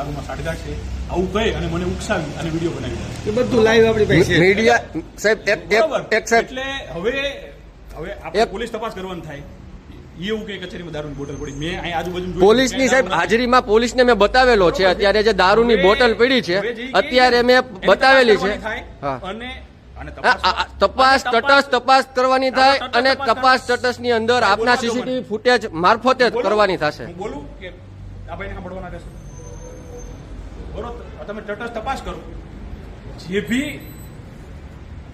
દારૂમાં સાડગા છે આવું કહે અને મને ઉકસાવી અને વિડીયો બનાવી એ બધું લાઈવ આપણી પાસે મીડિયા સાહેબ એક સાહેબ એટલે હવે આપણે પોલીસ તપાસ કરવાની થાય એવું કે કચેરીમાં દારૂની બોટલ પડી મેં અહીં આજુબાજુ પોલીસની સાહેબ હાજરીમાં પોલીસને મેં બતાવેલો છે અત્યારે જે દારૂની બોટલ પડી છે અત્યારે મેં બતાવેલી છે અને તપાસ તટસ્થ કરવાની થાય અને તપાસ તટસ્થ ની અંદર આપના સીસીટીવી ફૂટેજ મારફતે કરવાની થશે. હું બોલું કે આ ભાઈને સાંભળવાના રહેશે બરોબર. તમે તટસ્થ તપાસ કરો જે ભી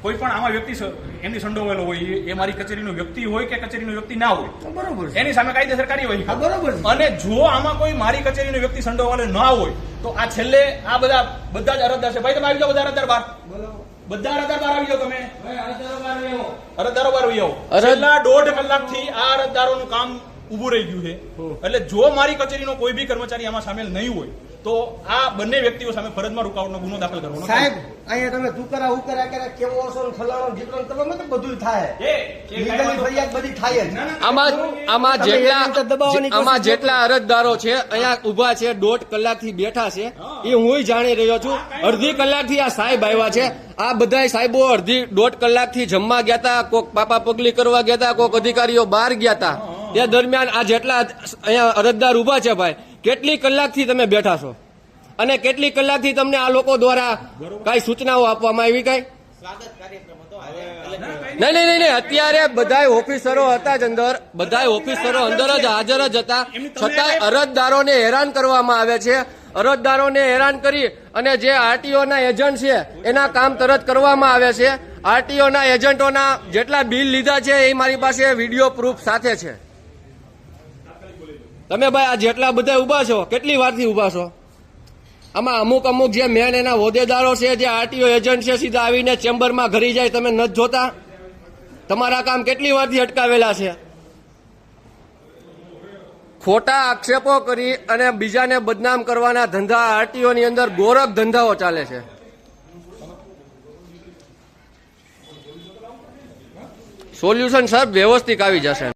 કોઈ પણ આમાં વ્યક્તિ એમની સંડોવાયેલો હોય એ મારી કચેરીનો વ્યક્તિ હોય કે કચેરીનો વ્યક્તિ ના હોય બરોબર એની સામે કાયદેસર કાર્યવાહી બરોબર. અને જો આમાં કોઈ મારી કચેરીનો વ્યક્તિ સંડોવાયેલો ના હોય તો આ છેલ્લે આ બધા જ અરજદાર છે. ભાઈ તમે આવી જાઓ બધા અરજદાર બહાર બધા અરજદાર બહાર આવી જાઓ તમે અરજદારો બહાર આવી જાઓ. છેલ્લા 1.5 કલાકથી આ અરજદારોનું કામ ઉભું રહી ગયું છે. એટલે જો મારી કચેરીનો કોઈ બી કર્મચારી આમાં સામેલ નહીં હોય તો આ બંને વ્યક્તિઓ સામે ફરજમાં રૂકાવટનો ગુનો દાખલ કરવાનો. સાહેબ અહીંયા તમે તુકરા ઉકરા કરે કેવો છો ને ફલાણો ઢીકણો તમે તો બધું થાય લીગલી ફરિયાદ બધી થાય જ. આમાં જેટલા અરજદારો છે અહીંયા ઉભા છે 1.5 કલાકથી બેઠા છે એ હું જાણી રહ્યો છું. અડધી કલાકથી આ સાહેબ આવ્યા છે. આ બધા સાહેબો 1.5 કલાકથી જમવા ગયા હતા, કોક પાપા પગલી કરવા ગયા હતા, કોક અધિકારીઓ બહાર ગયા હતા. તે દરમિયાન આ જેટલા અહીંયા અરજદાર ઉભા છે ભાઈ કેટલી કલાકથી તમે બેઠા છો અને કેટલી કલાકથી તમને આ લોકો દ્વારા કઈ સૂચનાઓ આપવામાં આવી કઈ નહીં અત્યારે બધા ઓફિસરો હતા જ અંદર, બધા ઓફિસરો અંદર જ હાજર જ હતા છતાં અરજદારોને હેરાન કરવામાં આવે છે. અરજદારોને હેરાન કરી અને જે આરટીઓ ના એજન્ટ છે એના કામ તરત કરવામાં આવે છે. આરટીઓ ના એજન્ટોના જેટલા બિલ લીધા છે એ મારી પાસે વિડીયો પ્રૂફ સાથે છે. તમે ભાઈ આ જેટલા બધા ઉભા છો કેટલી વારથી ઉભા છો? આમાં અમુક જે મેન એના હોદ્દેદારો છે જે આરટીઓ એજન્ટ છે સીધા આવીને ચેમ્બરમાં ઘરી જાય તમે નથી જોતા? તમારા કામ કેટલી વારથી અટકાવેલા છે? ખોટા આક્ષેપો કરી અને બીજાને બદનામ કરવાના ધંધા આરટીઓ ની અંદર ગોરખ ધંધાઓ ચાલે છે. સોલ્યુશન સર વ્યવસ્થિત આવી જશે.